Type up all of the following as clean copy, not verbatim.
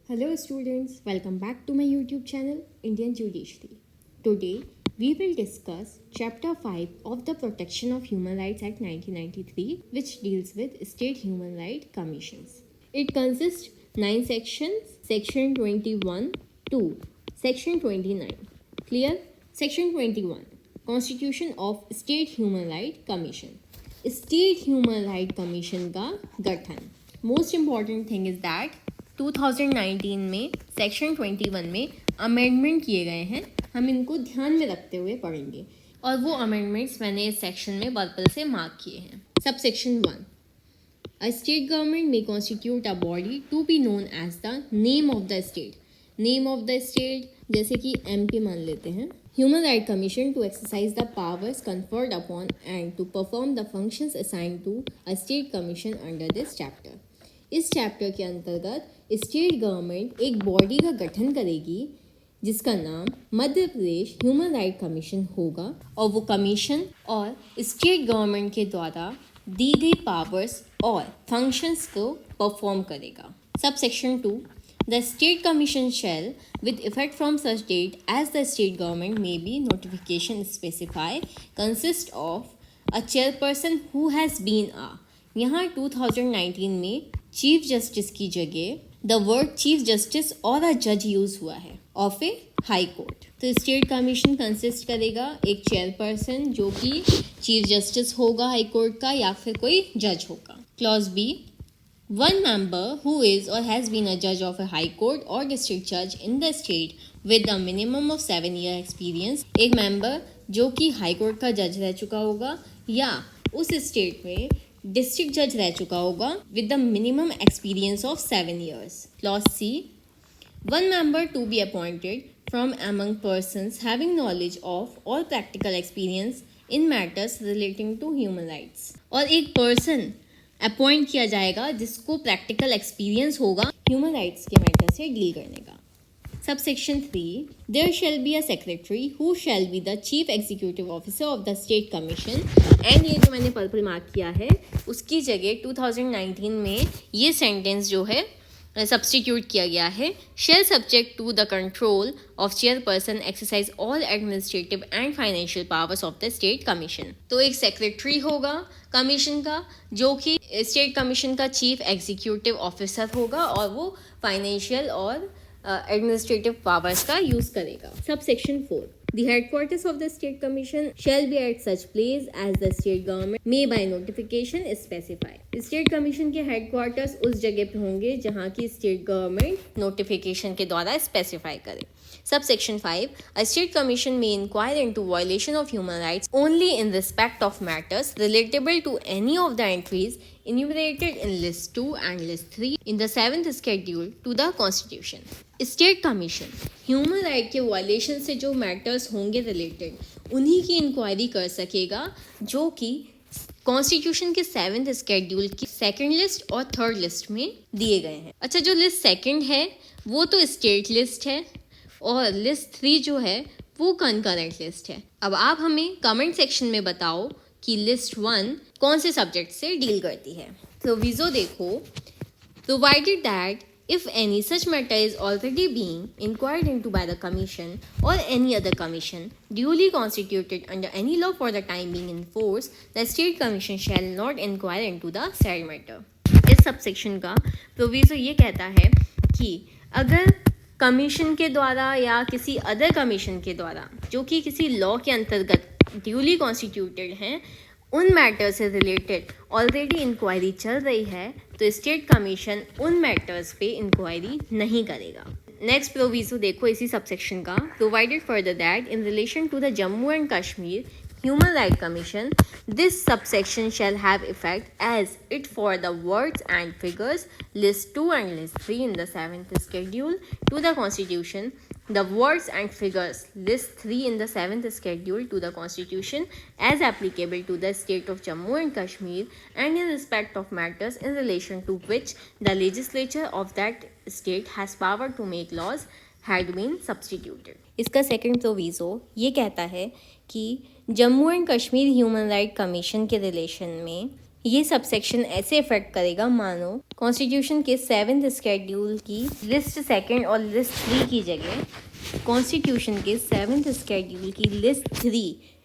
Hello students, welcome back to my YouTube channel Indian Judiciary. Today we will discuss chapter 5 of the Protection of Human Rights Act 1993, which deals with State Human Rights Commissions. It consists 9 sections, section 21 to section 29. Clear? Section 21, Constitution of State Human Rights Commission. State Human Rights Commission का गठन. Most important thing is that 2019 में section 21 में amendment किए गए हैं. हम इनको ध्यान में रखते हुए पढ़ेंगे और वो अमेंडमेंट्स मैंने इस सेक्शन में पर्पल से मार्क किए हैं. Sub section 1, a state government may constitute a body to be known as the name of the state. Name of the state जैसे कि MP मान लेते हैं. Human Rights Commission to exercise the powers conferred upon and to perform the functions assigned to a state commission under this chapter. इस chapter के अंतर्गत state government एक body का गठन करेगी जिसका नाम Madhya Pradesh human right commission होगा और वो कमीशन और स्टेट गवर्नमेंट के द्वारा दी गई पावर्स और फंक्शंस को परफॉर्म करेगा. Sub section 2, The State Commission shall, with effect from such date as the state government may be notification specify, consist of a chairperson who has been a. यहाँ 2019 में chief justice की जगह the word chief justice और अ जज use हुआ है of a high court. तो state commission consist करेगा एक चेयरपर्सन जो कि चीफ जस्टिस होगा हाई कोर्ट का या फिर कोई जज होगा. Clause B, one member who is or has been a judge of a high court or district judge in the state with a minimum of 7-year experience. एक member जो कि हाई कोर्ट का जज रह चुका होगा या उस स्टेट में डिस्ट्रिक्ट जज रह चुका होगा with the minimum experience of 7 years. Clause C, one member to be appointed from among persons having knowledge of or practical experience in matters relating to human rights. और एक पर्सन अपॉइंट किया जाएगा जिसको practical experience होगा human rights के matter से deal करने का. Sub section 3, there shall be a secretary who shall be the chief executive officer of the state commission. And ये जो मैंने पर्पल मार्क किया है उसकी जगह 2019 में ये सेंटेंस जो है सब्सटीट्यूट किया गया है. Shall subject to the control of chairperson exercise all administrative and financial powers of the state commission. तो एक सेक्रेटरी होगा कमीशन का जो कि स्टेट कमीशन का चीफ एग्जीक्यूटिव ऑफिसर होगा और वो फाइनेंशियल और एडमिनिस्ट्रेटिव पावर्स का यूज करेगा. Sub section 4, The headquarters of the State Commission shall be at such place as the state government may by notification specify. State Commission के headquarters उस जगह पे होंगे जहाँ की state government notification के द्वारा specify करे. Subsection 5, a state commission may inquire into violation of human rights only in respect of matters relatable to any of the entries enumerated in list 2 and list 3 in the 7th schedule to the constitution. State commission human right के violation से जो matters होंगे related उन्हीं की inquiry कर सकेगा जो कि कॉन्स्टिट्यूशन के 7th स्केड्यूल की 2nd लिस्ट और 3rd लिस्ट में दिए गए हैं. अच्छा, जो लिस्ट 2nd है वो तो स्टेट लिस्ट है और लिस्ट 3 जो है वो कंकरेंट लिस्ट है. अब आप हमें कमेंट सेक्शन में बताओ कि लिस्ट 1 कौन से सब्जेक्ट से डील करती है. प्रोविजो देखो, provided that if any such matter is already being inquired into by the commission or any other commission duly constituted under any law for the time being in force, the state commission shall not inquire into the said matter. इस subsection का proviso ये कहता है कि अगर commission के द्वारा या किसी अदर कमीशन के द्वारा जो कि किसी लॉ के अंतर्गत ड्यूली कॉन्स्टिट्यूटेड हैं उन मैटर से रिलेटेड ऑलरेडी इंक्वायरी चल रही है तो स्टेट कमीशन उन मैटर्स पे इंक्वायरी नहीं करेगा. नेक्स्ट प्रोविजो देखो इसी सबसेक्शन का, provided further that in relation to the Jammu and Kashmir Human Rights Commission, this subsection shall have effect as it for the words and figures list 2 and list 3 in the 7th schedule to the constitution, the words and figures list 3 in the 7th schedule to the constitution as applicable to the state of Jammu and Kashmir and in respect of matters in relation to which the legislature of that state has power to make laws had been substituted. इसका second proviso ये कहता है कि Jammu and Kashmir human right commission के relation में ये subsection ऐसे effect करेगा मानो कॉन्स्टिट्यूशन के 7th शेड्यूल की लिस्ट 2 और लिस्ट 3 की जगह कॉन्स्टिट्यूशन के 7th शेड्यूल की लिस्ट 3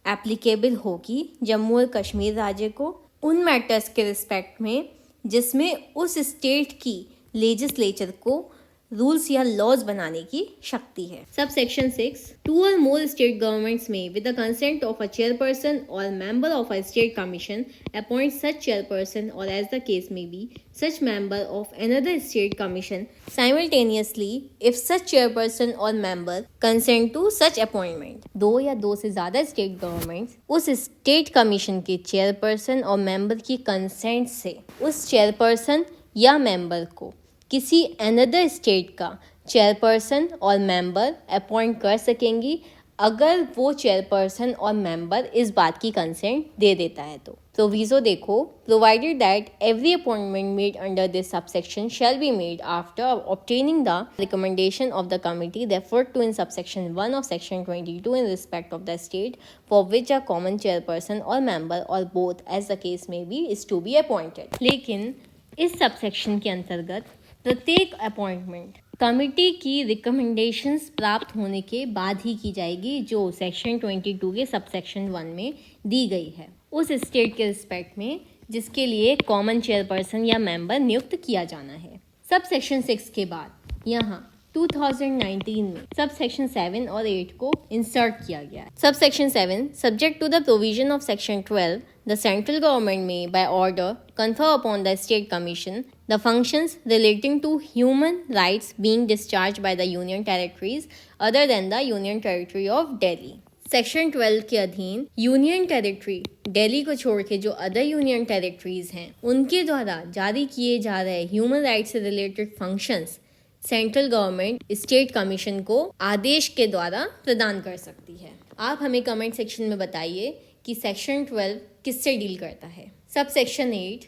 एप्लीकेबल होगी जम्मू और कश्मीर राज्य को उन मैटर्स के रिस्पेक्ट में जिसमें उस स्टेट की लेजिस्लेचर को रूल्स या लॉज बनाने की शक्ति है। सब section 6 2 or more state governments में with the consent of a chairperson और member of a state commission appoint such chairperson और as the case may be such member of another state commission simultaneously if such chairperson or member consent to such appointment। दो या दो से ज्यादा state governments उस state commission के chairperson और member की कंसेंट से उस चेयरपर्सन या मेंबर को किसी अनदर स्टेट का चेयरपर्सन और मेंबर अपॉइंट कर सकेंगी अगर वो चेयरपर्सन और मेंबर इस बात की कंसेंट दे देता है तो। प्रोविजो देखो, provided that every appointment made under this subsection shall be made after obtaining the recommendation of the committee referred to in subsection 1 of section 22 in respect of the state for which a common chairperson और member और both as the case may be is to be appointed. लेकिन इस subsection के अंतर्गत प्रत्येक appointment committee की recommendations प्राप्त होने के बाद ही की जाएगी जो सेक्शन 22 के सबसेक्शन 1 में दी गई है उस स्टेट के रिस्पेक्ट में जिसके लिए कॉमन चेयरपर्सन या मेंबर नियुक्त किया जाना है। सब सेक्शन 6 के बाद यहाँ 2019 में सब सेक्शन 7 और 8 को इंसर्ट किया गया है। सब section 7 subject to the provision of section 12 the central government may by order confer upon the state commission the functions relating to human rights being discharged by the union territories other than the union territory of Delhi। Section 12 के अधीन union territory Delhi को छोड़ के जो other union territories हैं उनके द्वारा जारी किए जा रहे ह्यूमन राइट्स से related functions central government state commission को आदेश के द्वारा प्रदान कर सकती है। आप हमें कमेंट सेक्शन में बताइए कि सेक्शन 12 किससे डील करता है। सब section 8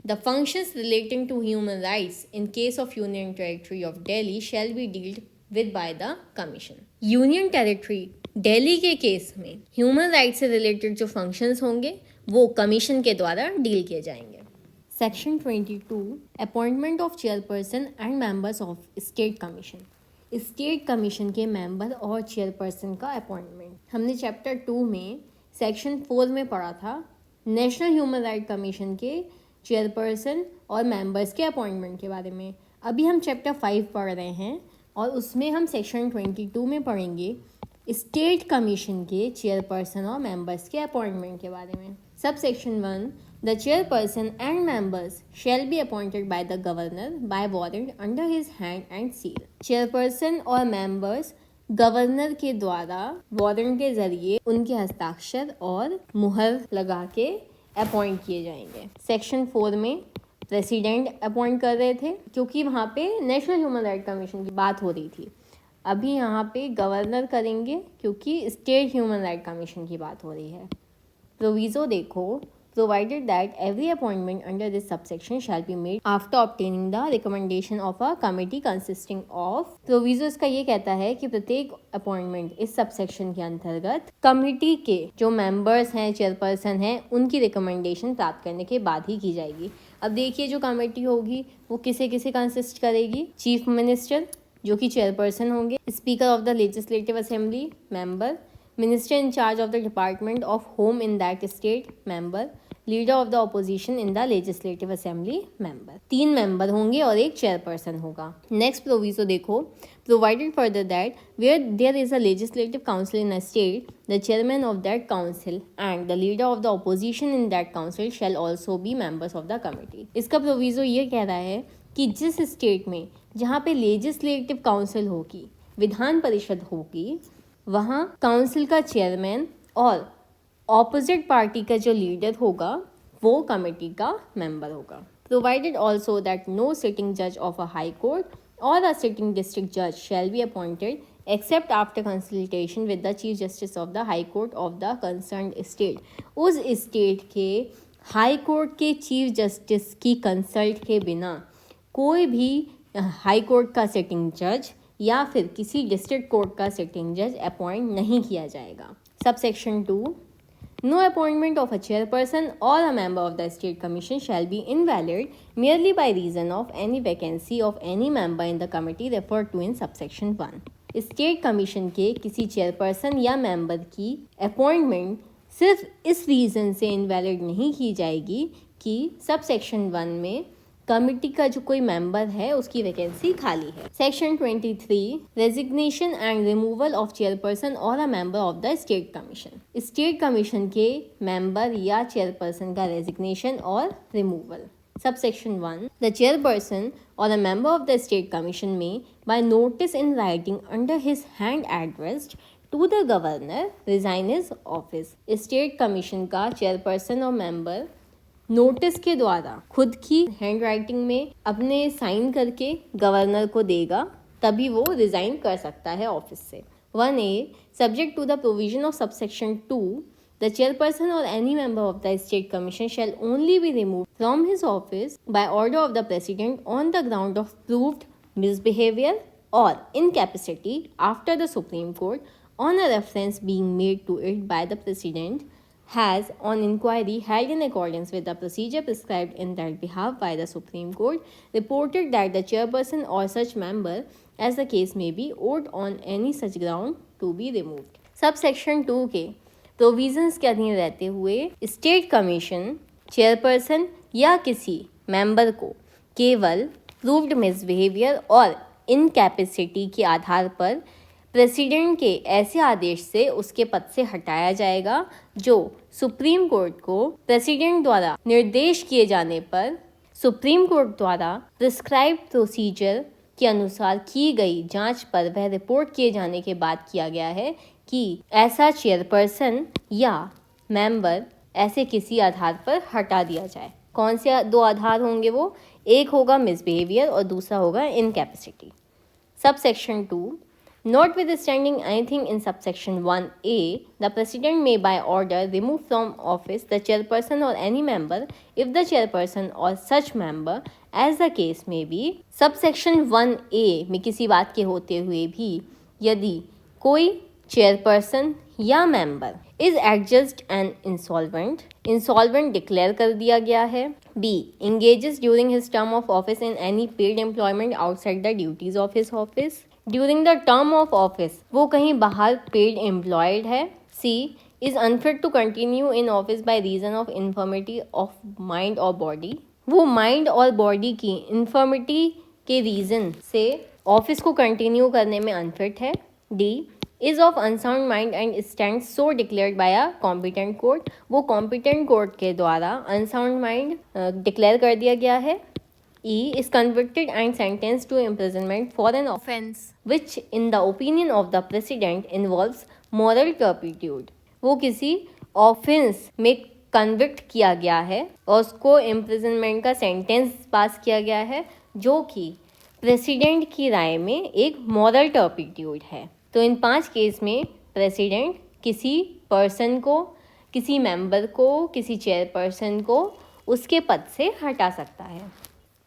the functions relating to human rights in case of union territory of Delhi shall be dealt with by the commission. Union territory Delhi के केस में ह्यूमन राइट्स से रिलेटेड जो फंक्शंस होंगे वो कमीशन के द्वारा डील किए जाएंगे। Section 22 appointment of chairperson and members of state commission. State commission के मेंबर और चेयरपर्सन का अपॉइंटमेंट हमने चैप्टर 2 में सेक्शन 4 में पढ़ा था नेशनल ह्यूमन राइट कमीशन के चेयरपर्सन और मेंबर्स के अपॉइंटमेंट के बारे में। अभी हम चैप्टर 5 पढ़ रहे हैं और उसमें हम सेक्शन 22 में पढ़ेंगे स्टेट कमीशन के चेयरपर्सन और मेंबर्स के अपॉइंटमेंट के बारे में। Sub section 1 the chairperson and members shall be appointed by the governor by warrant under his hand and seal. Chairperson और मेंबर्स गवर्नर के द्वारा वारंट के जरिए उनके हस्ताक्षर और मुहर लगा के अपॉइंट किए जाएंगे। सेक्शन 4 में प्रेसिडेंट अपॉइंट कर रहे थे क्योंकि वहाँ पे नेशनल ह्यूमन राइट कमीशन की बात हो रही थी। अभी यहाँ पे गवर्नर करेंगे क्योंकि स्टेट ह्यूमन राइट कमीशन की बात हो रही है। प्रोविजो देखो, provided that every appointment under this subsection shall be made after obtaining the recommendation of a committee consisting of। Proviso इसका ये कहता है कि प्रत्येक अपॉइंटमेंट इस सबसेक्शन के अंतर्गत कमिटी के जो मेंबर्स हैं चेयरपर्सन हैं उनकी रिकमेंडेशन प्राप्त करने के बाद ही की जाएगी। अब देखिए जो कमेटी होगी वो किसे किसे कंसिस्ट करेगी। चीफ मिनिस्टर जो कि चेयरपर्सन होंगे, speaker of the legislative assembly member, minister in charge of the department of home in that state member, leader of the opposition in the legislative assembly member. 3 member होंगे और एक chairperson होगा। Next proviso देखो, provided further that where there is a legislative council in a state the chairman of that council and the leader of the opposition in that council shall also B members of the committee. इसका proviso ये कह रहा है कि जिस state में जहाँ पे लेजिस्लेटिव काउंसिल होगी, विधान परिषद होगी, वहाँ काउंसिल का चेयरमैन और ऑपोजिट पार्टी का जो लीडर होगा वो कमेटी का मेंबर होगा। Provided also that no sitting जज ऑफ अ हाई कोर्ट और अ सिटिंग डिस्ट्रिक्ट जज shall be appointed except after consultation with the chief justice of the high court of the concerned state. उस state के high court के chief justice की consult के बिना कोई भी हाई कोर्ट का सिटिंग जज या फिर किसी डिस्ट्रिक्ट कोर्ट का सिटिंग जज अपॉइंट नहीं किया जाएगा। Sub section 2 No appointment of a chairperson or a member of the State Commission shall be invalid merely by reason of any vacancy of any member in the committee referred to in subsection 1. State commission के किसी chairperson या member की appointment सिर्फ इस reason से invalid नहीं की जाएगी कि सबसेक्शन 1 में कमिटी का जो कोई मेंबर है उसकी वैकेंसी खाली है। Section 23 resignation and removal of chairperson और a member of the state commission. State commission के मेंबर या चेयरपर्सन का रेजिग्नेशन और removal. Subsection 1. The chairperson or a member of the state commission may, by notice in writing under his hand addressed to the governor, resign his office. State commission का chairperson और member notice के द्वारा खुद की hand writing में अपने sign करके governor को देगा, तभी वो रिजाइन कर सकता है ऑफिस से। 1A, subject to the provision of subsection 2, the chairperson or any member of the state commission shall only be removed from his office by order of the president on the ground of proved misbehavior or incapacity after the Supreme Court, on a reference being made to it by the president, has, on inquiry held in accordance with the procedure prescribed in that behalf by the Supreme Court, reported that the chairperson or such member, as the case may be, ought on any such ground to be removed. Subsection 2 के provisions के अधीन रहते हुए state commission chairperson या किसी member को केवल proved misbehaviour और इनकैपेसिटी के आधार पर प्रेसिडेंट के ऐसे आदेश से उसके पद से हटाया जाएगा जो सुप्रीम कोर्ट को प्रेसिडेंट द्वारा निर्देश किए जाने पर सुप्रीम कोर्ट द्वारा प्रिस्क्राइब्ड प्रोसीजर के अनुसार की गई जांच पर वह रिपोर्ट किए जाने के बाद किया गया है कि ऐसा चेयरपर्सन या मेंबर ऐसे किसी आधार पर हटा दिया जाए। कौन से 2 आधार होंगे वो? एक होगा मिसबिहेवियर और दूसरा होगा incapacity. Subsection 2, notwithstanding anything in subsection 1A, the president may by order remove from office the chairperson or any member if the chairperson or such member, as the case may be. subsection 1A में किसी बात के होते हुए भी यदि कोई chairperson या member is adjudged and insolvent declare कर दिया गया है। B, engages during his term of office in any paid employment outside the duties of his office. During the term of office वो कहीं बाहर पेड एम्प्लॉयड है। C, is unfit to continue in office by reason of infirmity of mind और body. वो mind और body की infirmity के reason से ऑफिस को कंटिन्यू करने में अनफिट है। D, is of unsound mind and stand so declared by a competent court. वो कॉम्पिटेंट कोर्ट के द्वारा अनसाउंड माइंड डिक्लेयर कर दिया गया है। E, is convicted and sentenced to imprisonment for an offense which in the opinion of the president involves moral turpitude. वो किसी offence में कन्विक्ट किया गया है और उसको इम्प्रिजनमेंट का सेंटेंस पास किया गया है जो कि प्रेसिडेंट की राय में एक मॉरल टर्पिट्यूड है। तो इन 5 केस में प्रेसिडेंट किसी पर्सन को, किसी मेंबर को, किसी चेयरपर्सन को उसके पद से हटा सकता है।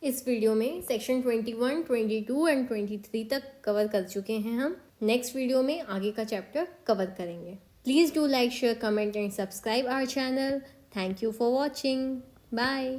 इस वीडियो में सेक्शन 21, 22 एंड 23 तक कवर कर चुके हैं हम। नेक्स्ट वीडियो में आगे का चैप्टर कवर करेंगे। Please do like, share, comment and subscribe our channel. Thank you for watching. Bye.